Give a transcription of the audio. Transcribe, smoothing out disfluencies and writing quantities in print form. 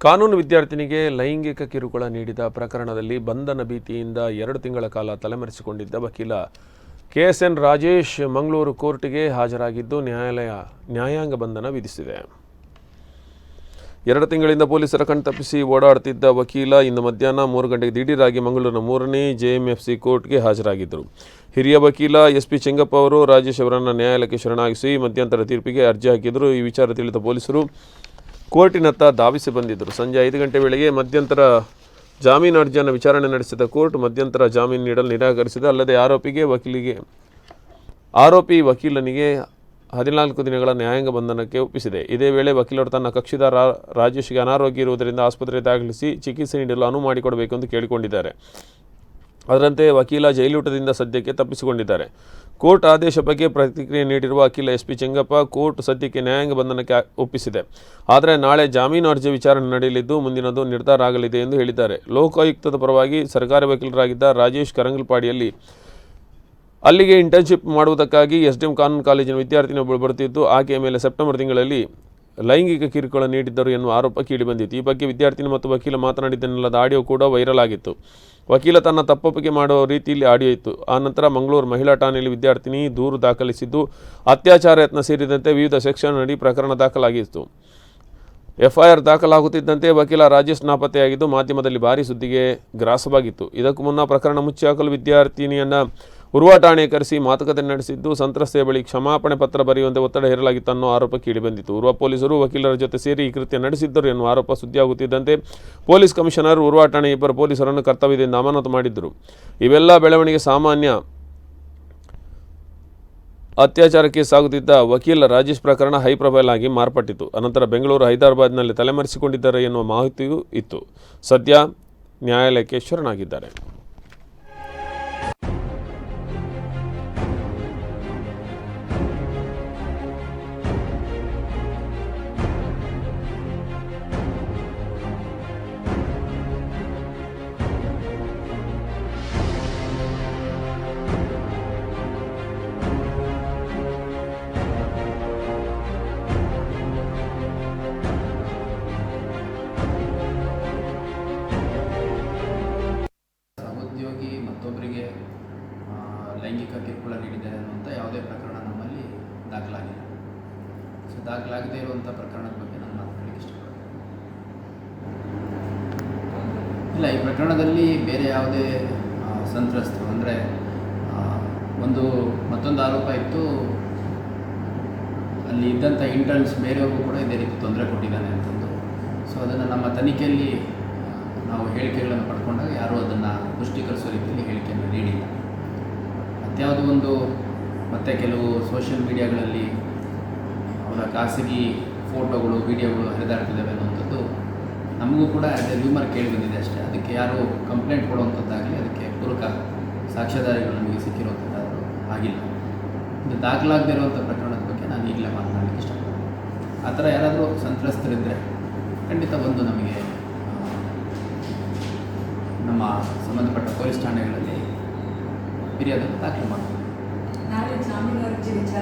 ಕಾನೂನು ವಿದ್ಯಾರ್ಥಿನಿಗೆ ಲೈಂಗಿಕ ಕಿರುಕುಳ ನೀಡಿದ ಪ್ರಕರಣದಲ್ಲಿ ಬಂಧನ ಭೀತಿಯಿಂದ 2 ತಿಂಗಳ ಕಾಲ ತಲೆಮರೆಸಿಕೊಂಡಿದ್ದ ವಕೀಲ KSN ರಾಜೇಶ್ ಮಂಗಳೂರು ಕೋರ್ಟ್ಗೆ ಹಾಜರಾಗಿದ್ದು ನ್ಯಾಯಾಂಗ ಬಂಧನ ವಿಧಿಸಿದೆ. 2 ತಿಂಗಳಿಂದ ಪೊಲೀಸರ ಕಣ್ತಪ್ಪಿಸಿ ಓಡಾಡುತ್ತಿದ್ದ ವಕೀಲ ಇಂದು ಮಧ್ಯಾಹ್ನ 3 ಗಂಟೆಗೆ ದಿಢೀರಾಗಿ ಮಂಗಳೂರಿನ 3ನೇ JMFC ಕೋರ್ಟ್ಗೆ ಹಾಜರಾಗಿದ್ದರು. ಹಿರಿಯ ವಕೀಲ SP ಚೆಂಗಪ್ಪ ಅವರು ರಾಜೇಶ್ ಅವರನ್ನು ನ್ಯಾಯಾಲಯಕ್ಕೆ ಶರಣಾಗಿಸಿ ಮಧ್ಯಂತರ ತೀರ್ಪಿಗೆ ಅರ್ಜಿ ಹಾಕಿದರು. ಈ ವಿಚಾರ ತಿಳಿದ ಪೊಲೀಸರು ಕೋರ್ಟಿನತ್ತ ಧಾವಿಸಿ ಬಂದಿದ್ದರು. ಸಂಜೆ 5 ಗಂಟೆ ವೇಳೆಗೆ ಮಧ್ಯಂತರ ಜಾಮೀನು ಅರ್ಜಿಯನ್ನು ವಿಚಾರಣೆ ನಡೆಸಿದ ಕೋರ್ಟ್ ಮಧ್ಯಂತರ ಜಾಮೀನು ನೀಡಲು ನಿರಾಕರಿಸಿದೆ. ಅಲ್ಲದೆ ಆರೋಪಿ ವಕೀಲನಿಗೆ 14 ದಿನಗಳ ನ್ಯಾಯಾಂಗ ಬಂಧನಕ್ಕೆ ಒಪ್ಪಿಸಿದೆ. ಇದೇ ವೇಳೆ ವಕೀಲರು ತನ್ನ ಕಕ್ಷಿದಾರ ರಾಜೇಶ್ಗೆ ಅನಾರೋಗ್ಯ ಇರುವುದರಿಂದ ಆಸ್ಪತ್ರೆಗೆ ದಾಖಲಿಸಿ ಚಿಕಿತ್ಸೆ ನೀಡಲು ಅನುವು ಮಾಡಿಕೊಡಬೇಕು ಎಂದು ಕೇಳಿಕೊಂಡಿದ್ದಾರೆ. ಅದರಂತೆ ವಕೀಲ ಜೈಲೂಟದಿಂದ ಸದ್ಯಕ್ಕೆ ತಪ್ಪಿಸಿಕೊಂಡಿದ್ದಾರೆ. ಕೋರ್ಟ್ ಆದೇಶ ಬಗ್ಗೆ ಪ್ರತಿಕ್ರಿಯೆ ನೀಡಿರುವ ವಕೀಲ SP ಚೆಂಗಪ್ಪ, ಕೋರ್ಟ್ ಸದ್ಯಕ್ಕೆ ನ್ಯಾಯಾಂಗ ಬಂಧನಕ್ಕೆ ಒಪ್ಪಿಸಿದೆ. ಆದರೆ ನಾಳೆ ಜಾಮೀನು ಅರ್ಜಿ ವಿಚಾರಣೆ ನಡೆಯಲಿದ್ದು ಮುಂದಿನದು ನಿರ್ಧಾರ ಆಗಲಿದೆ ಎಂದು ಹೇಳಿದ್ದಾರೆ. ಲೋಕಾಯುಕ್ತದ ಪರವಾಗಿ ಸರ್ಕಾರಿ ವಕೀಲರಾಗಿದ್ದ ರಾಜೇಶ್ ಕರಂಗಲ್ಪಾಡಿಯಲ್ಲಿ ಅಲ್ಲಿಗೆ ಇಂಟರ್ನ್ಶಿಪ್ ಮಾಡುವುದಕ್ಕಾಗಿ SDM ಕಾನೂನು ಕಾಲೇಜಿನ ವಿದ್ಯಾರ್ಥಿನಿಯೊಬ್ಬಳು ಬರುತ್ತಿದ್ದು, ಆಕೆಯ ಮೇಲೆ ಸೆಪ್ಟೆಂಬರ್ ತಿಂಗಳಲ್ಲಿ ಲೈಂಗಿಕ ಕಿರುಕುಳ ನೀಡಿದ್ದರು ಎನ್ನುವ ಆರೋಪ ಕೇಳಿಬಂದಿತ್ತು. ಈ ಬಗ್ಗೆ ವಿದ್ಯಾರ್ಥಿನಿ ಮತ್ತು ವಕೀಲ ಮಾತನಾಡಿದ್ದೆನ್ನಲಾದ ಆಡಿಯೋ ಕೂಡ ವೈರಲ್ ಆಗಿತ್ತು. ವಕೀಲ ತನ್ನ ತಪ್ಪೊಪ್ಪಿಗೆ ಮಾಡುವ ರೀತಿಯಲ್ಲಿ ಆಡಿಯೋ ಇತ್ತು. ಆನಂತರ ಮಂಗಳೂರು ಮಹಿಳಾ ಠಾಣೆಯಲ್ಲಿ ವಿದ್ಯಾರ್ಥಿನಿ ದೂರು ದಾಖಲಿಸಿದ್ದು, ಅತ್ಯಾಚಾರ ಯತ್ನ ಸೇರಿದಂತೆ ವಿವಿಧ ಸೆಕ್ಷನ್ ಅಡಿ ಪ್ರಕರಣ ದಾಖಲಾಗಿತ್ತು. FIR ದಾಖಲಾಗುತ್ತಿದ್ದಂತೆ ವಕೀಲ ರಾಜೇಶ್ ನಾಪತ್ತೆಯಾಗಿದ್ದು ಮಾಧ್ಯಮದಲ್ಲಿ ಭಾರೀ ಸುದ್ದಿಗೆ ಗ್ರಾಸವಾಗಿತ್ತು. ಇದಕ್ಕೂ ಮುನ್ನ ಪ್ರಕರಣ ಮುಚ್ಚಿಹಾಕಲು ವಿದ್ಯಾರ್ಥಿನಿಯನ್ನು ಉರ್ವಾ ಠಾಣೆ ಕರೆಸಿ ಮಾತುಕತೆ ನಡೆಸಿದ್ದು, ಸಂತ್ರಸ್ತೆಯ ಬಳಿ ಕ್ಷಮಾಪಣೆ ಪತ್ರ ಬರೆಯುವಂತೆ ಒತ್ತಡ ಹೇರಲಾಗಿತ್ತು ಅನ್ನೋ ಆರೋಪ ಕೇಳಿಬಂದಿತ್ತು. ಉರ್ವಾ ಪೊಲೀಸರು ವಕೀಲರ ಜೊತೆ ಸೇರಿ ಈ ಕೃತ್ಯ ನಡೆಸಿದ್ದರು ಎನ್ನುವ ಆರೋಪ ಸುದ್ದಿಯಾಗುತ್ತಿದ್ದಂತೆ ಪೊಲೀಸ್ ಕಮಿಷನರ್ ಉರ್ವಾ ಠಾಣೆ 2 ಪೊಲೀಸರನ್ನು ಕರ್ತವ್ಯದಿಂದ ಅಮಾನತು ಮಾಡಿದ್ದರು. ಇವೆಲ್ಲ ಬೆಳವಣಿಗೆ ಸಾಮಾನ್ಯ ಅತ್ಯಾಚಾರ ಕೇಸ್ ಆಗುತ್ತಿದ್ದ ವಕೀಲ ರಾಜೇಶ್ ಪ್ರಕರಣ ಹೈ ಪ್ರೊಫೈಲ್ ಆಗಿ ಮಾರ್ಪಟ್ಟಿತು. ಅನಂತರ ಬೆಂಗಳೂರು, ಹೈದರಾಬಾದ್ನಲ್ಲಿ ತಲೆಮರೆಸಿಕೊಂಡಿದ್ದಾರೆ ಎನ್ನುವ ಮಾಹಿತಿಯೂ ಇತ್ತು. ಸದ್ಯ ನ್ಯಾಯಾಲಯಕ್ಕೆ ಶರಣಾಗಿದ್ದಾರೆ. ಸಹೋದ್ಯೋಗಿ ಮತ್ತೊಬ್ಬರಿಗೆ ಲೈಂಗಿಕ ಕಿರುಕುಳ ನೀಡಿದ್ದಾರೆ ಅನ್ನುವಂಥ ಯಾವುದೇ ಪ್ರಕರಣ ನಮ್ಮಲ್ಲಿ ದಾಖಲಾಗಿಲ್ಲ. ಸೊ ದಾಖಲಾಗದೇ ಇರುವಂಥ ಪ್ರಕರಣದ ಬಗ್ಗೆ ನಾನು ಮಾತನಾಡಲಿಕ್ಕೆ ಇಷ್ಟಪಡ್ತೀನಿ. ಇಲ್ಲ, ಈ ಪ್ರಕರಣದಲ್ಲಿ ಬೇರೆ ಯಾವುದೇ ಸಂತ್ರಸ್ತರು ಅಂದರೆ ಮತ್ತೊಂದು ಆರೋಪ ಇತ್ತು, ಅಲ್ಲಿ ಇದ್ದಂಥ ಇಂಟರ್ನ್ಸ್ ಬೇರೆಯವ್ರಿಗೂ ಕೂಡ ಇದೇ ರೀತಿ ತೊಂದರೆ ಕೊಟ್ಟಿದ್ದಾನೆ ಅಂತಂದು. ಸೊ ಅದನ್ನು ನಮ್ಮ ತನಿಖೆಯಲ್ಲಿ ನಾವು ಹೇಳಿಕೆಗಳನ್ನು ಪಡ್ಕೊಂಡಾಗ ಯಾರೂ ಅದನ್ನು ಪುಷ್ಟೀಕರಿಸೋ ರೀತಿಯಲ್ಲಿ ಹೇಳಿಕೆಯನ್ನು ನೀಡಿಲ್ಲ. ಮತ್ತೆ ಕೆಲವು ಸೋಷಿಯಲ್ ಮೀಡಿಯಾಗಳಲ್ಲಿ ಅವರ ಖಾಸಗಿ ಫೋಟೋಗಳು, ವಿಡಿಯೋಗಳು ಹರಿದಾಡ್ತಿದ್ದಾವೆ ಅನ್ನುವಂಥದ್ದು ನಮಗೂ ಕೂಡ ರ್ಯೂಮರ್ ಕೇಳಿ ಬಂದಿದೆ ಅಷ್ಟೇ. ಅದಕ್ಕೆ ಯಾರೂ ಕಂಪ್ಲೇಂಟ್ ಕೊಡುವಂಥದ್ದಾಗಲಿ ಅದಕ್ಕೆ ಪೂರಕ ಸಾಕ್ಷ್ಯಾಧಾರಗಳು ನಮಗೆ ಸಿಕ್ಕಿರುವಂಥದ್ದಾದರೂ ಆಗಿಲ್ಲ. ಇದು ದಾಖಲಾಗದೇ ಇರುವಂಥ ಪ್ರಕರಣದ ಬಗ್ಗೆ ನಾನು ಈಗಲೇ ಮಾತನಾಡಲಿಕ್ಕೆ ಇಷ್ಟಪಡ್ತೀನಿ. ಆ ಥರ ಯಾರಾದರೂ ಸಂತ್ರಸ್ತರಿದ್ದರೆ ಖಂಡಿತ ಬಂದು ನಮಗೆ ನಮ್ಮ ಸಂಬಂಧಪಟ್ಟ ಪೊಲೀಸ್ ಠಾಣೆಗಳಲ್ಲಿ ಫಿರ್ಯಾದನ್ನು ದಾಖಲು ಮಾಡ್ತೀವಿ. ನಾಳೆ ಜಾಮೀನು ಅರ್ಜಿ ವಿಚಾರ